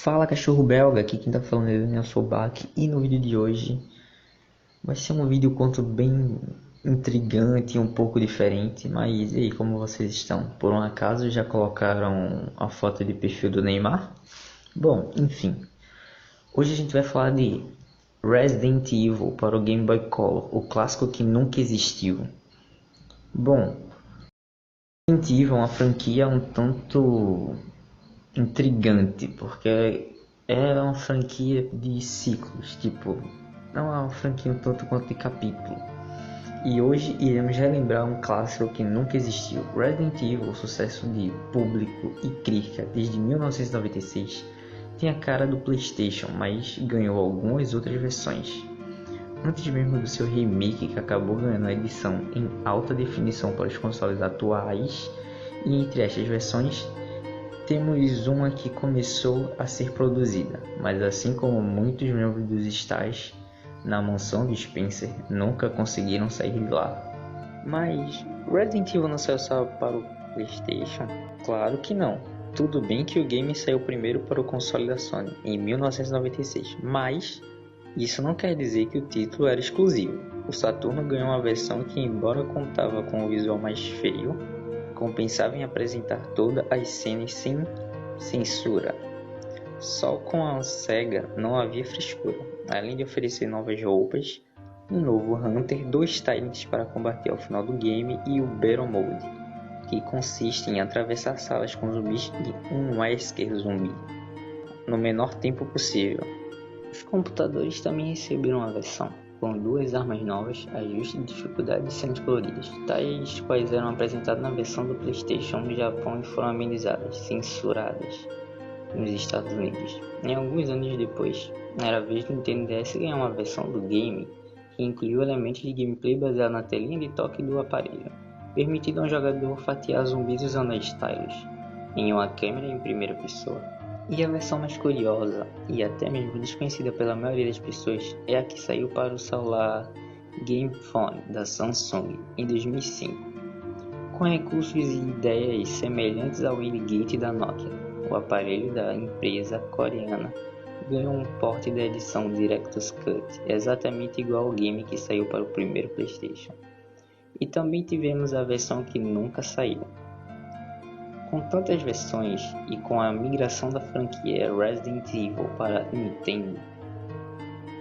Fala cachorro belga, aqui quem tá falando é Daniel Sobak e no vídeo de hoje vai ser um vídeo conto bem intrigante e um pouco diferente, mas e aí, como vocês estão? Por um acaso já colocaram a foto de perfil do Neymar? Bom, enfim, hoje a gente vai falar de Resident Evil para o Game Boy Color, o clássico que nunca existiu. Bom, Resident Evil é uma franquia um tanto intrigante, porque é uma franquia de ciclos, tipo, não é uma franquia um tanto quanto de capítulo. E hoje iremos relembrar um clássico que nunca existiu. Resident Evil, sucesso de público e crítica desde 1996, tem a cara do PlayStation, mas ganhou algumas outras versões. Antes mesmo do seu remake, que acabou ganhando a edição em alta definição para os consoles atuais, e entre estas versões temos uma que começou a ser produzida, mas assim como muitos membros dos Stars na mansão de Spencer nunca conseguiram sair de lá. Mas Resident Evil não saiu só para o PlayStation? Claro que não. Tudo bem que o game saiu primeiro para o console da Sony em 1996, mas isso não quer dizer que o título era exclusivo. O Saturno ganhou uma versão que, embora contava com um visual mais feio, compensava em apresentar todas as cenas sem censura. Só com a SEGA não havia frescura. Além de oferecer novas roupas, um novo Hunter, 2 Tyrants para combater ao final do game e o Battle Mode, que consiste em atravessar salas com zumbis e um Wesker zumbi no menor tempo possível. Os computadores também receberam uma versão com 2 armas novas, ajustes de dificuldade e cenas coloridas, tais quais eram apresentadas na versão do PlayStation no Japão e foram amenizadas, censuradas nos Estados Unidos. Em alguns anos depois, era a vez do Nintendo DS ganhar uma versão do game que incluiu elementos de gameplay baseado na telinha de toque do aparelho, permitindo ao jogador fatiar zumbis usando a stylus em uma câmera em primeira pessoa. E a versão mais curiosa, e até mesmo desconhecida pela maioria das pessoas, é a que saiu para o celular Game Phone da Samsung em 2005. Com recursos e ideias semelhantes ao Wingate da Nokia, o aparelho da empresa coreana ganhou um porte da edição Director's Cut, exatamente igual ao game que saiu para o primeiro PlayStation. E também tivemos a versão que nunca saiu. Com tantas versões e com a migração da franquia Resident Evil para Nintendo,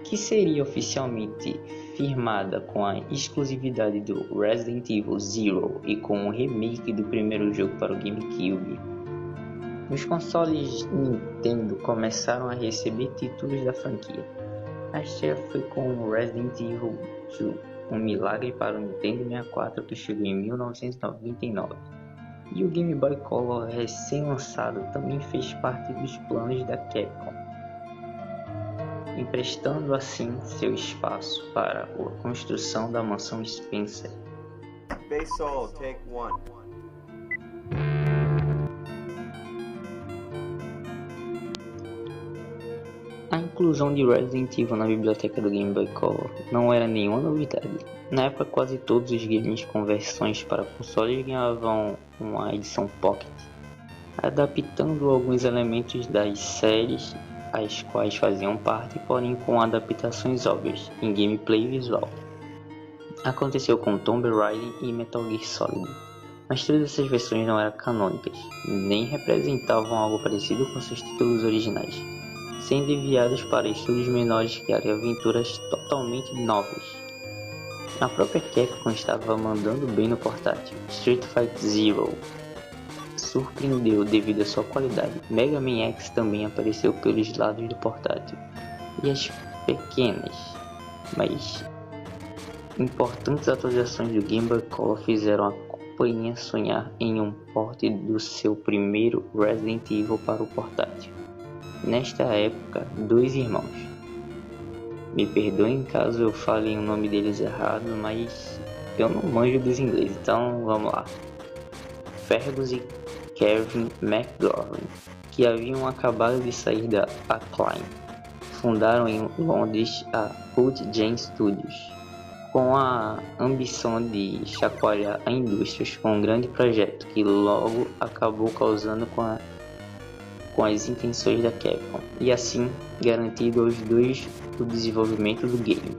que seria oficialmente firmada com a exclusividade do Resident Evil Zero e com o remake do primeiro jogo para o GameCube, os consoles Nintendo começaram a receber títulos da franquia. A estreia foi com o Resident Evil 2, um milagre para o Nintendo 64 que chegou em 1999. E o Game Boy Color recém-lançado também fez parte dos planos da Capcom, emprestando assim seu espaço para a construção da mansão Spencer. Baseball, take one. A inclusão de Resident Evil na biblioteca do Game Boy Color não era nenhuma novidade. Na época, quase todos os games com versões para consoles ganhavam uma edição Pocket, adaptando alguns elementos das séries as quais faziam parte, porém com adaptações óbvias em gameplay e visual. Aconteceu com Tomb Raider e Metal Gear Solid, mas todas essas versões não eram canônicas, nem representavam algo parecido com seus títulos originais, sendo enviados para estúdios menores que criarem aventuras totalmente novas. A própria Capcom estava mandando bem no portátil. Street Fighter Zero surpreendeu devido à sua qualidade. Mega Man X também apareceu pelos lados do portátil. E as pequenas, mas importantes atualizações do Game Boy Color fizeram a companhia sonhar em um port do seu primeiro Resident Evil para o portátil. Nesta época, 2 irmãos. Me perdoem caso eu fale o nome deles errado, mas eu não manjo dos ingleses, então vamos lá. Fergus e Kevin McGovern, que haviam acabado de sair da Acclaim, fundaram em Londres a Cult Jam Studios, com a ambição de chacoalhar a indústria com um grande projeto que logo acabou causando com com as intenções da Capcom e assim garantido aos dois o desenvolvimento do game.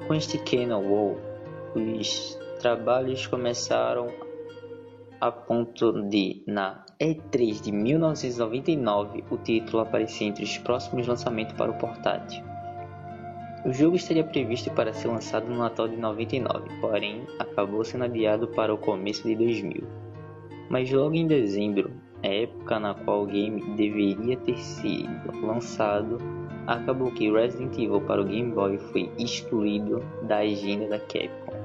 Com este Canon Wall, os trabalhos começaram a ponto de, na E3 de 1999, o título aparecer entre os próximos lançamentos para o portátil. O jogo estaria previsto para ser lançado no Natal de 99, porém acabou sendo adiado para o começo de 2000. Mas logo em dezembro, a época na qual o game deveria ter sido lançado, acabou que Resident Evil para o Game Boy foi excluído da agenda da Capcom.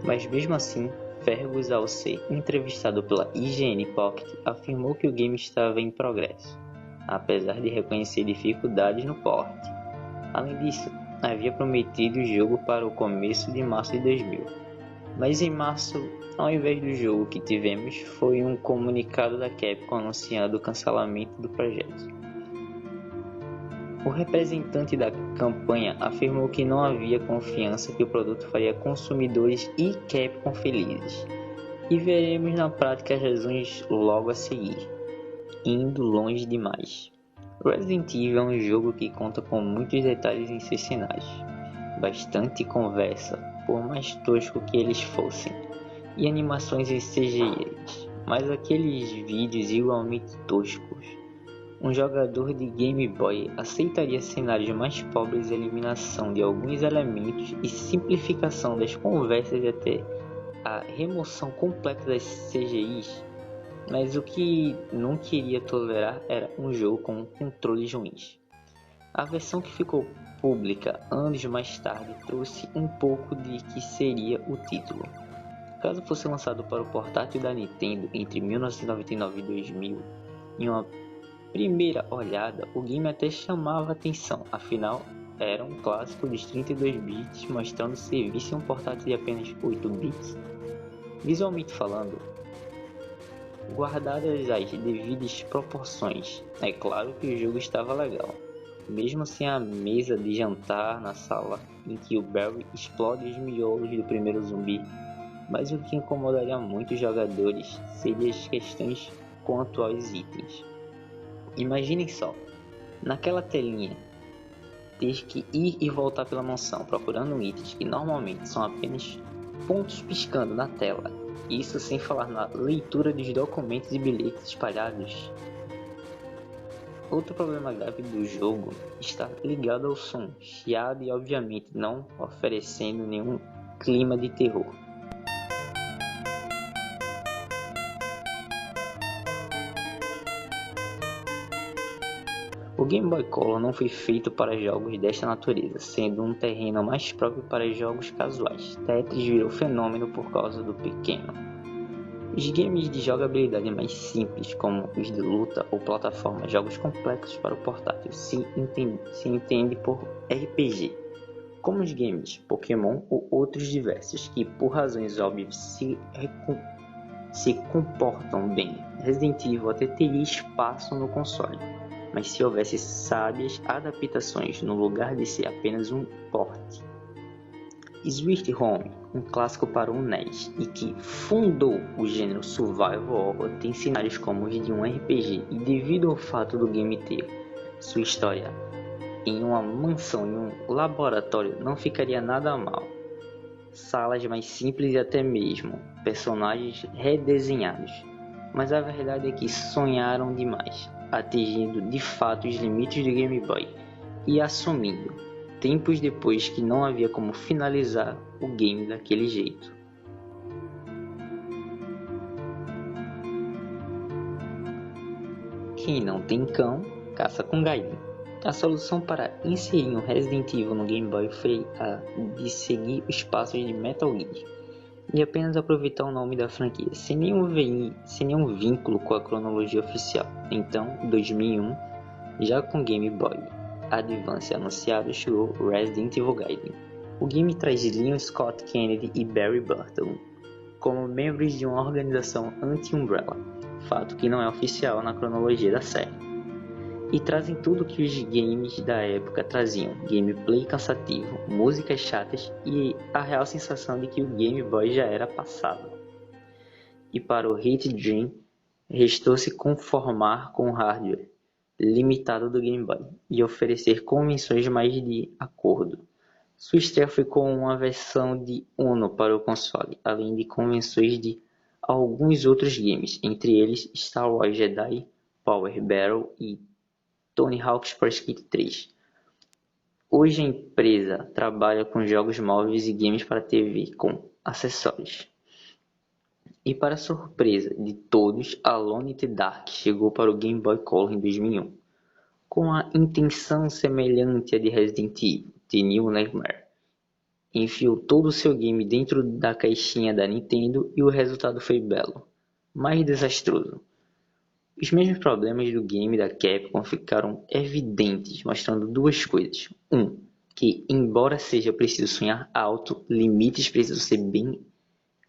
Mas mesmo assim, Fergus, ao ser entrevistado pela IGN Pocket, afirmou que o game estava em progresso, apesar de reconhecer dificuldades no porte. Além disso, havia prometido o jogo para o começo de março de 2000. Mas em março, ao invés do jogo que tivemos, foi um comunicado da Capcom anunciando o cancelamento do projeto. O representante da campanha afirmou que não havia confiança que o produto faria consumidores e Capcom felizes. E veremos na prática as razões logo a seguir, indo longe demais. Resident Evil é um jogo que conta com muitos detalhes em seus cenários, bastante conversa, por mais tosco que eles fossem, e animações em CGI, mas aqueles vídeos igualmente toscos. Um jogador de Game Boy aceitaria cenários mais pobres, eliminação de alguns elementos e simplificação das conversas e até a remoção completa das CGIs, mas o que não queria tolerar era um jogo com controles ruins. A versão que ficou pública anos mais tarde trouxe um pouco de que seria o título. Caso fosse lançado para o portátil da Nintendo entre 1999 e 2000, em uma primeira olhada, o game até chamava atenção, afinal era um clássico dos 32 bits mostrando serviço em um portátil de apenas 8 bits. Visualmente falando, guardadas as devidas proporções, é claro que o jogo estava legal, mesmo sem a mesa de jantar na sala em que o Barry explode os miolos do primeiro zumbi, mas o que incomodaria muitos jogadores seria as questões quanto aos itens. Imaginem só, naquela telinha, ter que ir e voltar pela mansão procurando itens que normalmente são apenas pontos piscando na tela, isso sem falar na leitura dos documentos e bilhetes espalhados. Outro problema grave do jogo está ligado ao som, chiado e obviamente não oferecendo nenhum clima de terror. O Game Boy Color não foi feito para jogos desta natureza, sendo um terreno mais próprio para jogos casuais. Tetris virou fenômeno por causa do pequeno. Os games de jogabilidade mais simples, como os de luta ou plataforma, jogos complexos para o portátil, se entende por RPG, como os games Pokémon ou outros diversos, que por razões óbvias se comportam bem. Resident Evil até teria espaço no console, mas se houvesse sábias adaptações no lugar de ser apenas um porte. Sweet Home, um clássico para o NES e que fundou o gênero Survival Horror, tem cenários como os de um RPG e devido ao fato do game ter sua história em uma mansão e um laboratório não ficaria nada mal. Salas mais simples e até mesmo personagens redesenhados, mas a verdade é que sonharam demais, atingindo de fato os limites do Game Boy e assumindo, tempos depois, que não havia como finalizar o game daquele jeito. Quem não tem cão, caça com galinha. A solução para inserir um Resident Evil no Game Boy foi a de seguir os passos de Metal Gear e apenas aproveitar o nome da franquia, sem nenhum vínculo com a cronologia oficial. Então, 2001, já com Game Boy Advance anunciado, chegou Resident Evil Gaiden. O game traz Leon Scott Kennedy e Barry Burton como membros de uma organização anti-Umbrella, fato que não é oficial na cronologia da série, e trazem tudo que os games da época traziam: gameplay cansativo, músicas chatas e a real sensação de que o Game Boy já era passado. e para o Hit Dream restou se conformar com o hardware limitado do Game Boy e oferecer convenções mais de acordo. Sua estreia foi com uma versão de Uno para o console, além de convenções de alguns outros games, entre eles Star Wars Jedi Power Battle e Tony Hawk's Pro Skater 3. Hoje a empresa trabalha com jogos móveis e games para TV com acessórios. E para surpresa de todos, Alone in the Dark chegou para o Game Boy Color em 2001, com a intenção semelhante à de Resident Evil, The New Nightmare. Enfiou todo o seu game dentro da caixinha da Nintendo e o resultado foi belo, mas desastroso. Os mesmos problemas do game da Capcom ficaram evidentes, mostrando duas coisas. Que embora seja preciso sonhar alto, limites precisam ser bem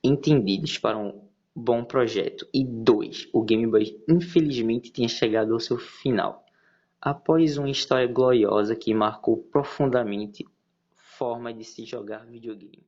entendidos para um bom projeto. E 2, o Game Boy infelizmente tinha chegado ao seu final, após uma história gloriosa que marcou profundamente a forma de se jogar videogame.